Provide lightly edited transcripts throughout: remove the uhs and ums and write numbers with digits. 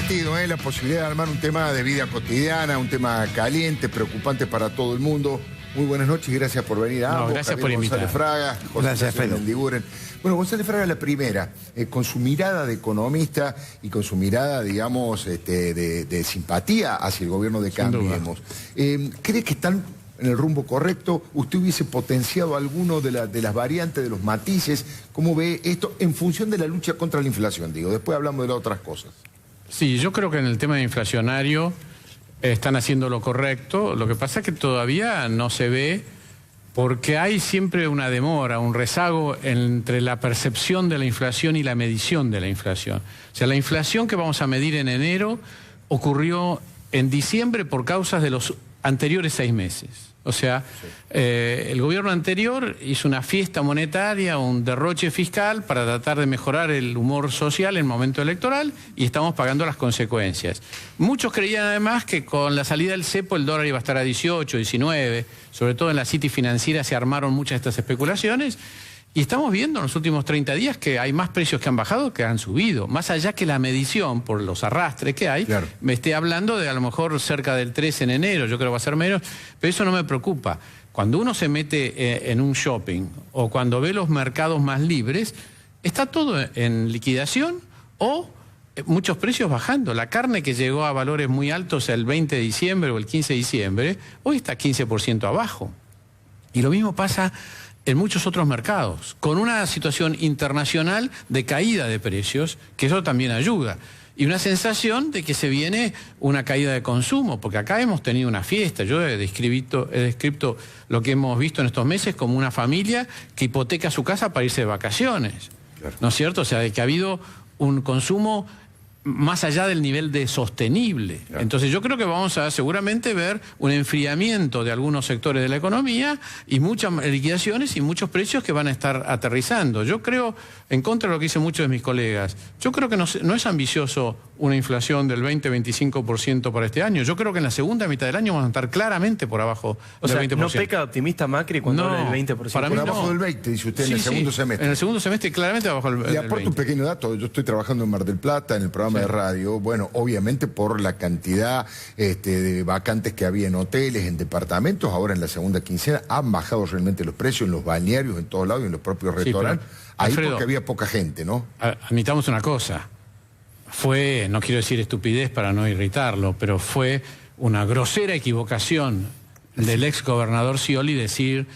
divertido, la posibilidad de armar un tema de vida cotidiana, un tema caliente, preocupante para todo el mundo. Muy buenas noches y gracias por venir a ambos. Gracias por invitar. González Fraga, José Mendiguren. Bueno, González Fraga la primera, con su mirada de economista y con su mirada, digamos, de simpatía hacia el gobierno de Cambiemos. ¿Cree que están en el rumbo correcto? ¿Usted hubiese potenciado alguno de las variantes, de los matices? ¿Cómo ve esto en función de la lucha contra la inflación? Digo, después hablamos de las otras cosas. Sí, yo creo que en el tema inflacionario están haciendo lo correcto. Lo que pasa es que todavía no se ve porque hay siempre una demora, un rezago entre la percepción de la inflación y la medición de la inflación. O sea, la inflación que vamos a medir en enero ocurrió en diciembre por causas de los anteriores 6 meses. O sea, el gobierno anterior hizo una fiesta monetaria, un derroche fiscal para tratar de mejorar el humor social en el momento electoral y estamos pagando las consecuencias. Muchos creían además que con la salida del cepo el dólar iba a estar a 18, 19, sobre todo en la City financiera se armaron muchas de estas especulaciones. Y estamos viendo en los últimos 30 días que hay más precios que han bajado que han subido. Más allá que la medición, por los arrastres que hay, claro, me esté hablando de a lo mejor cerca del 3 en enero, yo creo que va a ser menos, pero eso no me preocupa. Cuando uno se mete en un shopping o cuando ve los mercados más libres, está todo en liquidación o muchos precios bajando. La carne que llegó a valores muy altos el 20 de diciembre o el 15 de diciembre, hoy está 15% abajo. Y lo mismo pasa en muchos otros mercados, con una situación internacional de caída de precios, que eso también ayuda. Y una sensación de que se viene una caída de consumo, porque acá hemos tenido una fiesta. Yo he descrito lo que hemos visto en estos meses como una familia que hipoteca su casa para irse de vacaciones. Claro. ¿No es cierto? O sea, de que ha habido un consumo más allá del nivel de sostenible. Claro. Entonces yo creo que vamos a seguramente ver un enfriamiento de algunos sectores de la economía y muchas liquidaciones y muchos precios que van a estar aterrizando. Yo creo, en contra de lo que dicen muchos de mis colegas, yo creo que no es ambicioso una inflación del 20-25% para este año. Yo creo que en la segunda mitad del año vamos a estar claramente por abajo del 20%. ¿No peca optimista Macri cuando habla del 20%? Para mí por abajo del 20%, dice usted, en el segundo semestre. En el segundo semestre claramente abajo del 20%. Le aporto un pequeño dato. Yo estoy trabajando en Mar del Plata, en el programa de radio. Bueno, obviamente por la cantidad de vacantes que había en hoteles, en departamentos, ahora en la segunda quincena han bajado realmente los precios en los balnearios, en todos lados y en los propios restaurantes. Ahí Alfredo, porque había poca gente, ¿no? Admitamos una cosa. Fue, no quiero decir estupidez para no irritarlo, pero fue una grosera equivocación del ex gobernador Scioli decir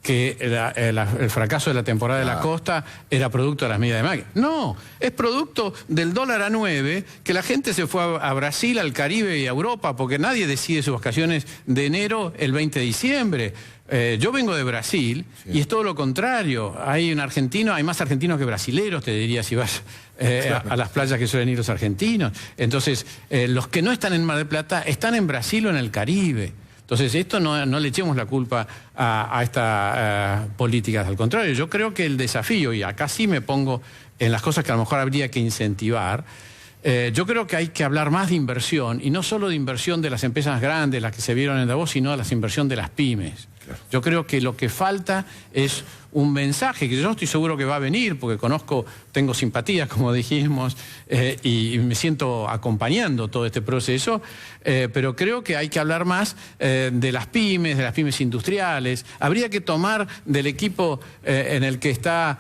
que el fracaso de la temporada de la costa era producto de las medidas de Macri. No, es producto del dólar a 9, que la gente se fue a Brasil, al Caribe y a Europa, porque nadie decide sus vacaciones de enero el 20 de diciembre. Yo vengo de Brasil y es todo lo contrario. Hay más argentinos que brasileros, te diría, si vas a las playas que suelen ir los argentinos. Entonces, los que no están en Mar del Plata están en Brasil o en el Caribe. Entonces, esto no le echemos la culpa a estas políticas. Al contrario, yo creo que el desafío, y acá sí me pongo en las cosas que a lo mejor habría que incentivar, yo creo que hay que hablar más de inversión, y no solo de inversión de las empresas grandes, las que se vieron en Davos, sino de la inversión de las pymes. Claro. Yo creo que lo que falta es un mensaje, que yo estoy seguro que va a venir, porque tengo simpatía, como dijimos, y me siento acompañando todo este proceso, pero creo que hay que hablar más de las pymes industriales. Habría que tomar del equipo en el que está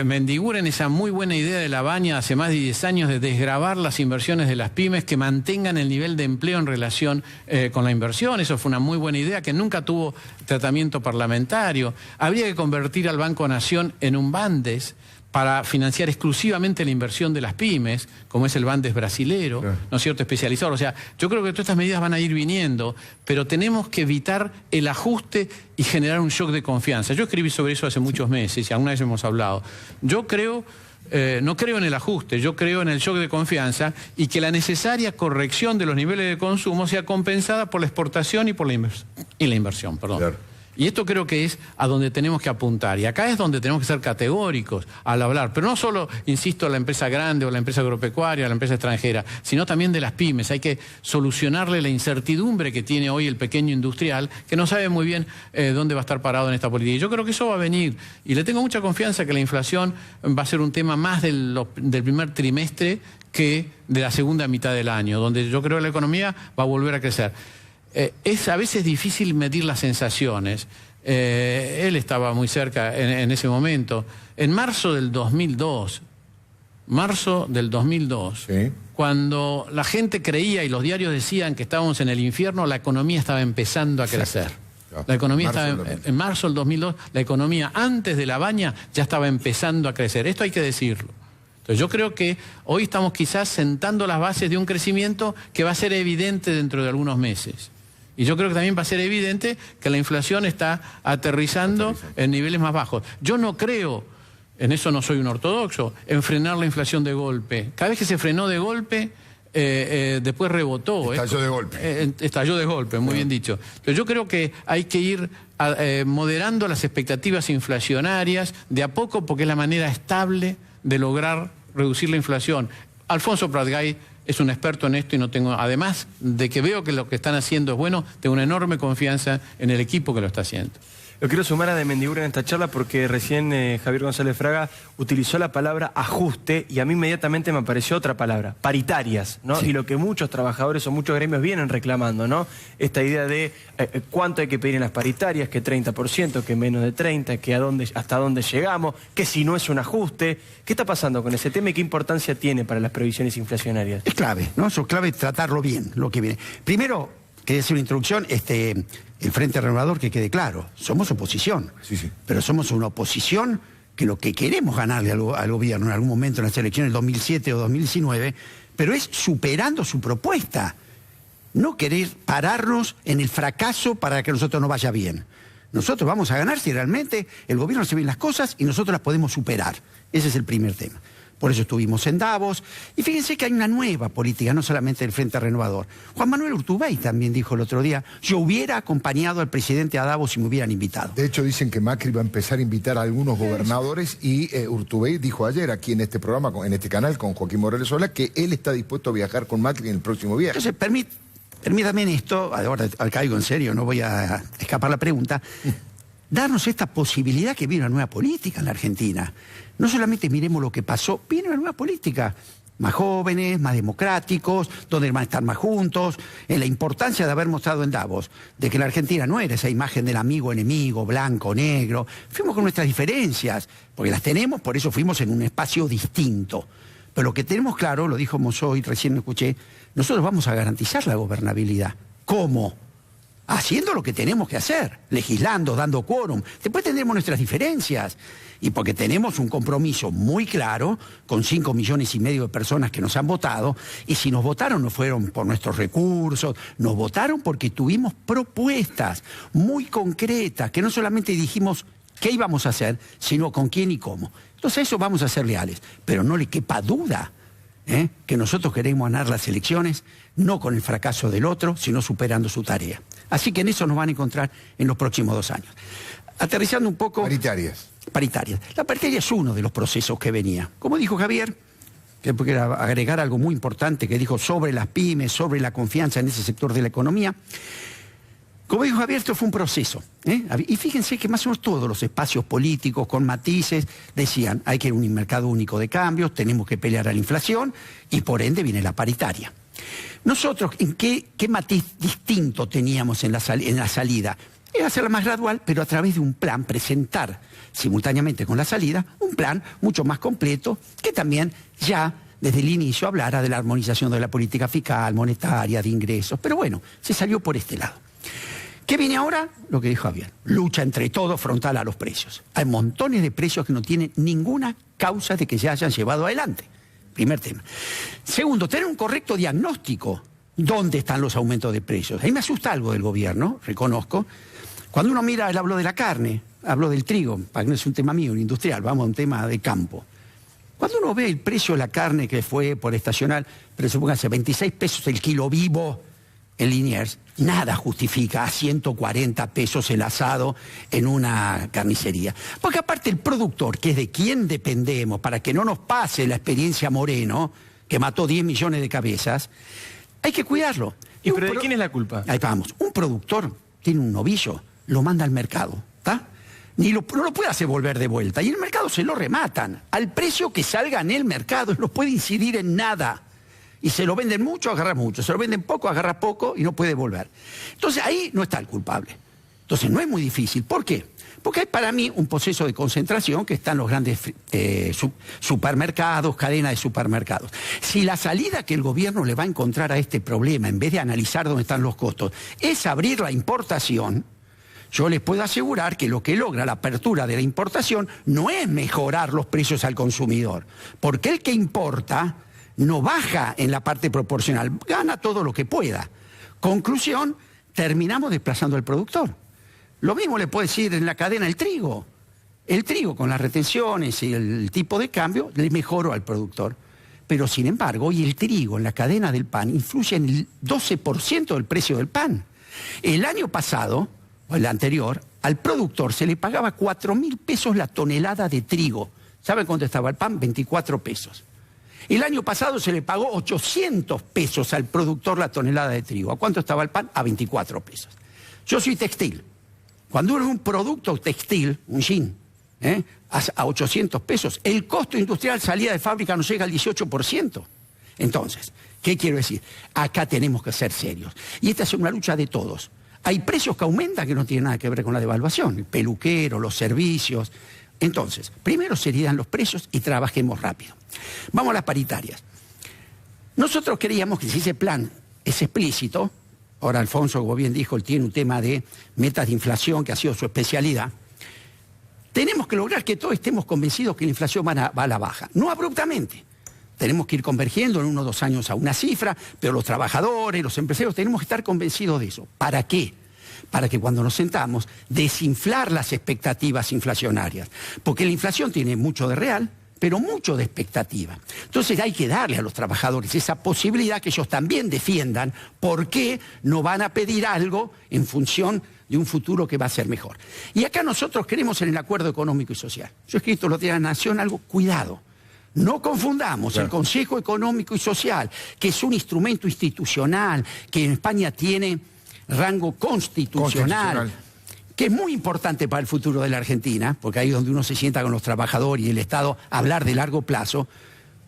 Mendiguren esa muy buena idea de La Baña hace más de 10 años de desgravar las inversiones de las pymes, que mantengan el nivel de empleo en relación con la inversión. Eso fue una muy buena idea que nunca tuvo tratamiento parlamentario. Habría que convertir al Banco Nación en un Bandes para financiar exclusivamente la inversión de las pymes, como es el Bandes brasilero, claro, ¿no es cierto?, especializado. O sea, yo creo que todas estas medidas van a ir viniendo, pero tenemos que evitar el ajuste y generar un shock de confianza. Yo escribí sobre eso hace muchos meses y alguna vez hemos hablado. Yo creo, no creo en el ajuste, yo creo en el shock de confianza y que la necesaria corrección de los niveles de consumo sea compensada por la exportación y por la inversión. Perdón. Claro. Y esto creo que es a donde tenemos que apuntar. Y acá es donde tenemos que ser categóricos al hablar. Pero no solo, insisto, la empresa grande o la empresa agropecuaria o la empresa extranjera, sino también de las pymes. Hay que solucionarle la incertidumbre que tiene hoy el pequeño industrial, que no sabe muy bien dónde va a estar parado en esta política. Y yo creo que eso va a venir. Y le tengo mucha confianza que la inflación va a ser un tema más del primer trimestre que de la segunda mitad del año, donde yo creo que la economía va a volver a crecer. Es a veces difícil medir las sensaciones. Él estaba muy cerca en ese momento. En marzo del 2002, Sí. cuando la gente creía y los diarios decían que estábamos en el infierno, la economía estaba empezando a crecer. La economía en marzo del 2002, la economía antes de la baña ya estaba empezando a crecer. Esto hay que decirlo. Entonces yo creo que hoy estamos quizás sentando las bases de un crecimiento que va a ser evidente dentro de algunos meses. Y yo creo que también va a ser evidente que la inflación está aterrizando en niveles más bajos. Yo no creo, en eso no soy un ortodoxo, en frenar la inflación de golpe. Cada vez que se frenó de golpe, después rebotó. Estalló de golpe. Estalló de golpe, muy bien dicho. Entonces yo creo que hay que ir moderando las expectativas inflacionarias de a poco, porque es la manera estable de lograr reducir la inflación. Alfonso Pratgay es un experto en esto y no tengo, además de que veo que lo que están haciendo es bueno, tengo una enorme confianza en el equipo que lo está haciendo. Lo quiero sumar a de Mendiguren en esta charla porque recién Javier González Fraga utilizó la palabra ajuste y a mí inmediatamente me apareció otra palabra, paritarias, ¿no? Sí. Y lo que muchos trabajadores o muchos gremios vienen reclamando, ¿no? Esta idea de cuánto hay que pedir en las paritarias, que 30%, que menos de 30%, que hasta dónde llegamos, que si no es un ajuste. ¿Qué está pasando con ese tema y qué importancia tiene para las previsiones inflacionarias? Es clave, ¿no? Eso es clave tratarlo bien, lo que viene. Primero, quería hacer una introducción, el Frente Renovador, que quede claro, somos oposición, sí. Pero somos una oposición que lo que queremos ganarle al gobierno en algún momento en las elecciones del 2007 o 2019, pero es superando su propuesta, no querer pararnos en el fracaso para que a nosotros nos vaya bien. Nosotros vamos a ganar si realmente el gobierno hace bien las cosas y nosotros las podemos superar. Ese es el primer tema. Por eso estuvimos en Davos. Y fíjense que hay una nueva política, no solamente del Frente Renovador. Juan Manuel Urtubey también dijo el otro día, yo hubiera acompañado al presidente a Davos si me hubieran invitado. De hecho, dicen que Macri va a empezar a invitar a algunos gobernadores y Urtubey dijo ayer aquí en este programa, en este canal con Joaquín Morales Solá, que él está dispuesto a viajar con Macri en el próximo viaje. Entonces, permítame en esto, ahora caigo en serio, no voy a escapar la pregunta, darnos esta posibilidad que viene una nueva política en la Argentina. No solamente miremos lo que pasó, viene una nueva política. Más jóvenes, más democráticos, donde van a estar más juntos, en la importancia de haber mostrado en Davos, de que la Argentina no era esa imagen del amigo enemigo, blanco, negro. Fuimos con nuestras diferencias, porque las tenemos, por eso fuimos en un espacio distinto. Pero lo que tenemos claro, lo dijo Monzó y recién lo escuché, nosotros vamos a garantizar la gobernabilidad. ¿Cómo? Haciendo lo que tenemos que hacer, legislando, dando quórum. Después tendremos nuestras diferencias. Y porque tenemos un compromiso muy claro con 5,5 millones de personas que nos han votado, y si nos votaron no fueron por nuestros recursos, nos votaron porque tuvimos propuestas muy concretas, que no solamente dijimos qué íbamos a hacer, sino con quién y cómo. Entonces a eso vamos a ser leales, pero no le quepa duda que nosotros queremos ganar las elecciones, no con el fracaso del otro, sino superando su tarea. Así que en eso nos van a encontrar en los próximos 2 años. Aterrizando un poco... Paritarias. La paritaria es uno de los procesos que venía. Como dijo Javier, que era agregar algo muy importante que dijo sobre las pymes, sobre la confianza en ese sector de la economía. Como dijo Javier, esto fue un proceso. Y fíjense que más o menos todos los espacios políticos con matices decían hay que ir a un mercado único de cambios, tenemos que pelear a la inflación y por ende viene la paritaria. Nosotros, ¿en qué matiz distinto teníamos en la salida? Era hacerla más gradual, pero a través de un plan, presentar simultáneamente con la salida, un plan mucho más completo que también ya desde el inicio hablara de la armonización de la política fiscal, monetaria, de ingresos. Pero bueno, se salió por este lado. ¿Qué viene ahora? Lo que dijo Javier. Lucha entre todos frontal a los precios. Hay montones de precios que no tienen ninguna causa de que se hayan llevado adelante. Primer tema. Segundo, tener un correcto diagnóstico. ¿Dónde están los aumentos de precios? A mí me asusta algo del gobierno, reconozco. Cuando uno mira, él habló de la carne, habló del trigo, para que no es un tema mío, industrial, vamos a un tema de campo. Cuando uno ve el precio de la carne que fue por estacional, pero supóngase 26 pesos el kilo vivo en Liniers, nada justifica a 140 pesos el asado en una carnicería. Porque aparte el productor, que es de quien dependemos, para que no nos pase la experiencia Moreno, que mató 10 millones de cabezas, hay que cuidarlo. ¿Pero de quién es la culpa? Ahí vamos. Un productor tiene un novillo, lo manda al mercado, ¿está? no lo puede hacer volver de vuelta. Y en el mercado se lo rematan. Al precio que salga en el mercado, no puede incidir en nada. Y se lo venden mucho, agarra mucho. Se lo venden poco, agarra poco y no puede volver. Entonces ahí no está el culpable. Entonces no es muy difícil. ¿Por qué? Porque hay para mí un proceso de concentración que están los grandes supermercados, cadenas de supermercados. Si la salida que el gobierno le va a encontrar a este problema, en vez de analizar dónde están los costos, es abrir la importación, yo les puedo asegurar que lo que logra la apertura de la importación no es mejorar los precios al consumidor, porque el que importa no baja en la parte proporcional, gana todo lo que pueda. Conclusión, terminamos desplazando al productor. Lo mismo le puedo decir en la cadena el trigo. El trigo con las retenciones y el tipo de cambio le mejoró al productor. Pero sin embargo, hoy el trigo en la cadena del pan influye en el 12% del precio del pan. El año pasado, o el anterior, al productor se le pagaba 4.000 pesos la tonelada de trigo. ¿Saben cuánto estaba el pan? 24 pesos. El año pasado se le pagó 800 pesos al productor la tonelada de trigo. ¿A cuánto estaba el pan? A 24 pesos. Yo soy textil. Cuando uno es un producto textil, un jean, a 800 pesos, el costo industrial salida de fábrica no llega al 18%. Entonces, ¿qué quiero decir? Acá tenemos que ser serios. Y esta es una lucha de todos. Hay precios que aumentan que no tienen nada que ver con la devaluación. El peluquero, los servicios. Entonces, primero seriedad en los precios y trabajemos rápido. Vamos a las paritarias. Nosotros creíamos que si ese plan es explícito, ahora Alfonso, como bien dijo, él tiene un tema de metas de inflación que ha sido su especialidad, tenemos que lograr que todos estemos convencidos que la inflación va a la baja. No abruptamente. Tenemos que ir convergiendo en 1 o 2 años a una cifra, pero los trabajadores, los empresarios, tenemos que estar convencidos de eso. ¿Para qué? Para que cuando nos sentamos, desinflar las expectativas inflacionarias. Porque la inflación tiene mucho de real, pero mucho de expectativa. Entonces hay que darle a los trabajadores esa posibilidad que ellos también defiendan por qué no van a pedir algo en función de un futuro que va a ser mejor. Y acá nosotros creemos en el acuerdo económico y social. Yo he escrito los días de la Nación algo, cuidado. No confundamos el Consejo Económico y Social, que es un instrumento institucional, que en España tiene rango constitucional, que es muy importante para el futuro de la Argentina, porque ahí es donde uno se sienta con los trabajadores y el Estado a hablar de largo plazo,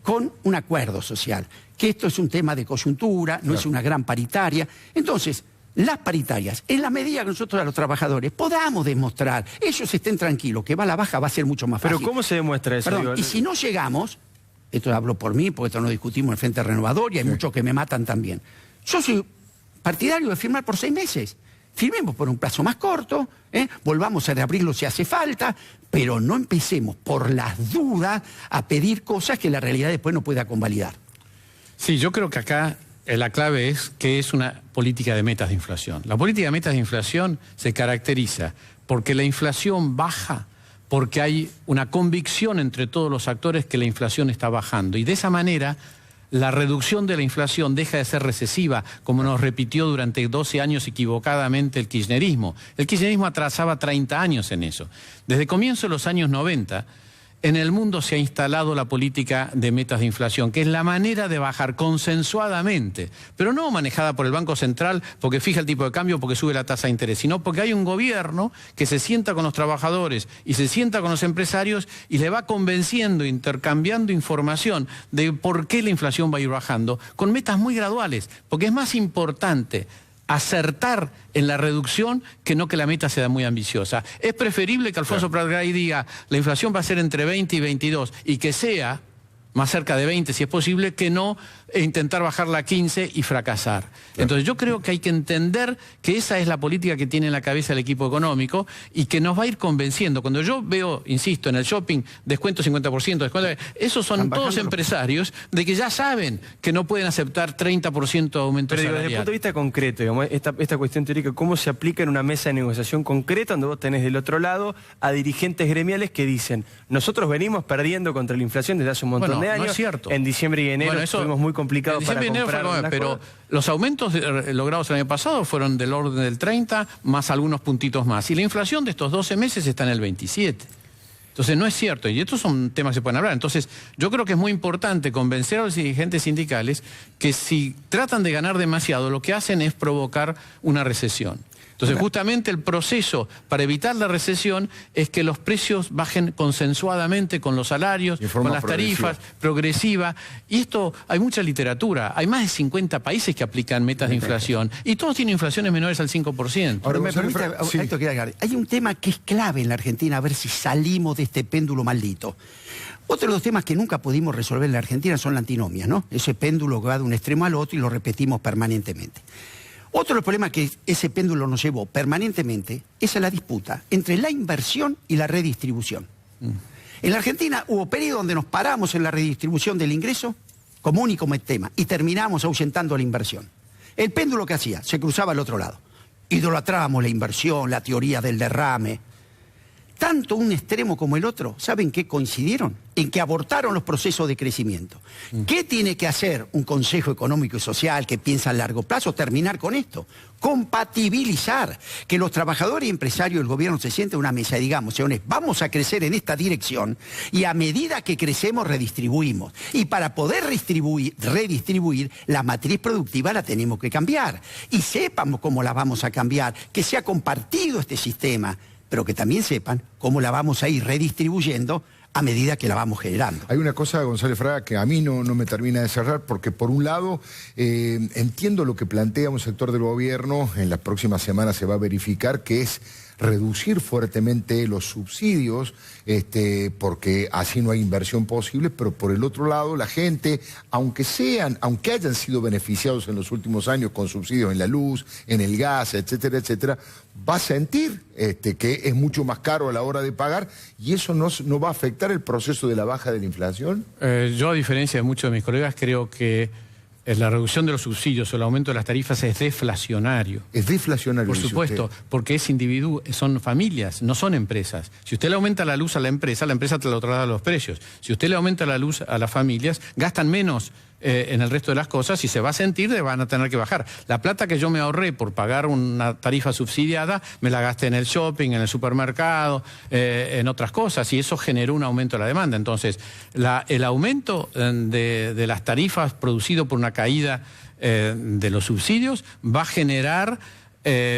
con un acuerdo social, que esto es un tema de coyuntura, no es una gran paritaria. Entonces, las paritarias, en la medida que nosotros a los trabajadores podamos demostrar, ellos estén tranquilos, que va a la baja va a ser mucho más fácil. ¿Pero cómo se demuestra eso? Perdón, y si no llegamos, esto hablo por mí, porque esto no discutimos en el Frente Renovador y hay muchos que me matan también. Yo soy partidario de firmar por 6 meses. Firmemos por un plazo más corto, volvamos a reabrirlo si hace falta, pero no empecemos por las dudas a pedir cosas que la realidad después no pueda convalidar. Sí, yo creo que acá la clave es que es una política de metas de inflación. La política de metas de inflación se caracteriza porque la inflación baja, porque hay una convicción entre todos los actores que la inflación está bajando. Y de esa manera, la reducción de la inflación deja de ser recesiva, como nos repitió durante 12 años equivocadamente el kirchnerismo. El kirchnerismo atrasaba 30 años en eso. Desde comienzo de los años 90, en el mundo se ha instalado la política de metas de inflación, que es la manera de bajar consensuadamente, pero no manejada por el Banco Central porque fija el tipo de cambio, porque sube la tasa de interés, sino porque hay un gobierno que se sienta con los trabajadores y se sienta con los empresarios y le va convenciendo, intercambiando información de por qué la inflación va a ir bajando, con metas muy graduales, porque es más importante acertar en la reducción que no que la meta sea muy ambiciosa. Es preferible que Alfonso Prat-Gray diga la inflación va a ser entre 20 y 22 y que sea más cerca de 20 si es posible, que no intentar bajarla a 15 y fracasar. Entonces yo creo que hay que entender que esa es la política que tiene en la cabeza el equipo económico y que nos va a ir convenciendo. Cuando yo veo, insisto, en el shopping, descuento 50%, descuento, esos son todos empresarios de que ya saben que no pueden aceptar 30% de aumento salarial. Desde el punto de vista concreto, digamos, esta cuestión teórica, ¿cómo se aplica en una mesa de negociación concreta donde vos tenés del otro lado a dirigentes gremiales que dicen, nosotros venimos perdiendo contra la inflación desde hace un montón de años? No es cierto. En diciembre y enero fuimos muy complicados para comprar. Pero los aumentos logrados el año pasado fueron del orden del 30, más algunos puntitos más. Y la inflación de estos 12 meses está en el 27. Entonces no es cierto, y estos son temas que se pueden hablar. Entonces yo creo que es muy importante convencer a los dirigentes sindicales que si tratan de ganar demasiado, lo que hacen es provocar una recesión. Entonces, justamente el proceso para evitar la recesión es que los precios bajen consensuadamente con los salarios, con las tarifas, progresiva. Y esto, hay mucha literatura. Hay más de 50 países que aplican metas de inflación y todos tienen inflaciones menores al 5%. Ahora, me permite, hay un tema que es clave en la Argentina, a ver si salimos de este péndulo maldito. Otro de los temas que nunca pudimos resolver en la Argentina son la antinomia, ¿no? Ese péndulo que va de un extremo al otro y lo repetimos permanentemente. Otro de los problemas que ese péndulo nos llevó permanentemente es a la disputa entre la inversión y la redistribución. En la Argentina hubo periodos donde nos paramos en la redistribución del ingreso como único tema y terminamos ahuyentando la inversión. El péndulo que hacía, se cruzaba al otro lado. Idolatrábamos la inversión, la teoría del derrame. Tanto un extremo como el otro, ¿saben qué coincidieron? En que abortaron los procesos de crecimiento. ¿Qué tiene que hacer un Consejo Económico y Social que piensa a largo plazo? Terminar con esto. Compatibilizar. Que los trabajadores y empresarios del gobierno se sienten en una mesa y digamos, señores, vamos a crecer en esta dirección y a medida que crecemos redistribuimos. Y para poder redistribuir, la matriz productiva la tenemos que cambiar. Y sepamos cómo la vamos a cambiar, que sea compartido este sistema, pero que también sepan cómo la vamos a ir redistribuyendo a medida que la vamos generando. Hay una cosa, González Fraga, que a mí no me termina de cerrar, porque por un lado entiendo lo que plantea un sector del gobierno, en las próximas semanas se va a verificar, que es reducir fuertemente los subsidios, porque así no hay inversión posible, pero por el otro lado la gente, aunque hayan sido beneficiados en los últimos años con subsidios en la luz, en el gas, etcétera, etcétera, va a sentir que es mucho más caro a la hora de pagar, y eso no va a afectar el proceso de la baja de la inflación. Yo, a diferencia de muchos de mis colegas, creo que la reducción de los subsidios o el aumento de las tarifas es deflacionario. Es deflacionario. Por supuesto, porque son familias, no son empresas. Si usted le aumenta la luz a la empresa te lo traslada a los precios. Si usted le aumenta la luz a las familias, gastan menos en el resto de las cosas y se va a sentir de van a tener que bajar. La plata que yo me ahorré por pagar una tarifa subsidiada, me la gasté en el shopping, en el supermercado, en otras cosas, y eso generó un aumento de la demanda. Entonces, el aumento de las tarifas producido por una caída de los subsidios va a generar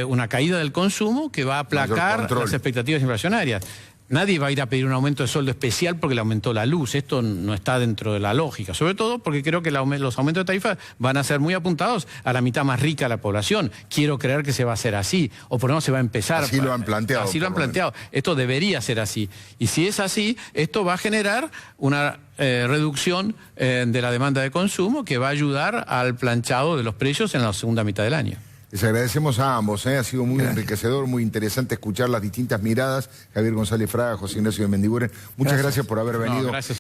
una caída del consumo que va a aplacar las expectativas inflacionarias. Nadie va a ir a pedir un aumento de sueldo especial porque le aumentó la luz. Esto no está dentro de la lógica. Sobre todo porque creo que los aumentos de tarifas van a ser muy apuntados a la mitad más rica de la población. Quiero creer que se va a hacer así. O por lo menos se va a empezar. Así lo han planteado. Así lo han planteado. Esto debería ser así. Y si es así, esto va a generar una reducción de la demanda de consumo que va a ayudar al planchado de los precios en la segunda mitad del año. Les agradecemos a ambos, ha sido muy enriquecedor, muy interesante escuchar las distintas miradas. Javier González Fraga, José Ignacio de Mendiguren, muchas gracias por haber venido. Gracias.